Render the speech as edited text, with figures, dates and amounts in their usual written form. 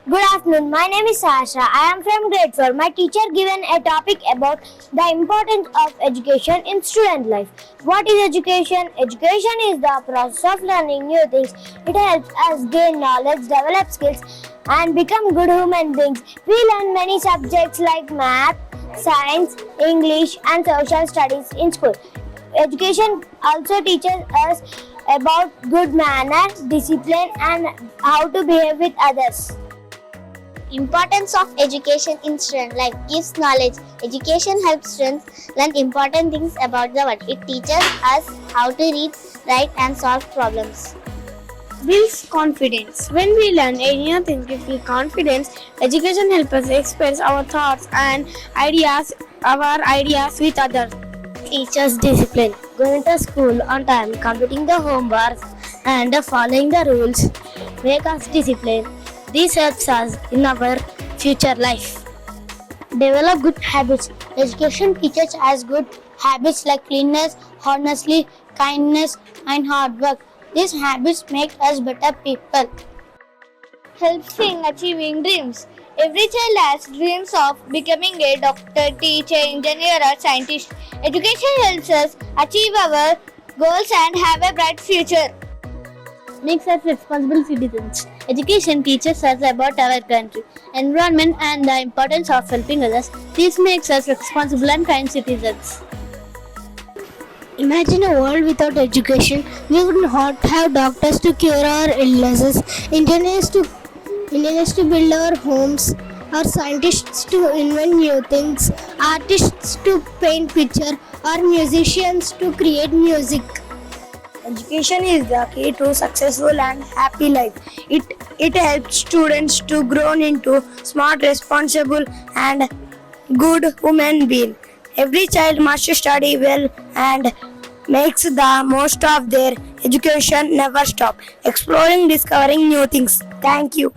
Good afternoon. My name is Sasha. I am from grade 4. My teacher given a topic about the importance of education in student life. What is education? Education is the process of learning new things. It helps us gain knowledge, develop skills, and become good human beings. We learn many subjects like math, science, English, and social studies in school. Education also teaches us about good manners, discipline, and how to behave with others. Importance of education in student life gives knowledge. Education helps students learn important things about the world. It teaches us how to read, write, and solve problems. Builds confidence. When we learn new things, we feel confidence. Education helps us express our thoughts and ideas with others. Teaches discipline. Going to school on time, completing the homework, and following the rules make us disciplined. This helps us in our future life. Develop good habits. Education teaches us good habits like cleanliness, honesty, kindness, and hard work. These habits make us better people. Helps in achieving dreams. Every child has dreams of becoming a doctor, teacher, engineer, or scientist. Education helps us achieve our goals and have a bright future. Makes us responsible citizens. Education teaches us about our country, environment, and the importance of helping others. This makes us responsible and kind citizens. Imagine a world without education. We would not have doctors to cure our illnesses, engineers to build our homes, or scientists to invent new things, artists to paint picture, or musicians to create music. Education is the key to successful and happy life. It helps students to grow into smart, responsible, and good human being. Every child must study well and makes the most of their education. Never stop exploring, discovering new things. Thank you.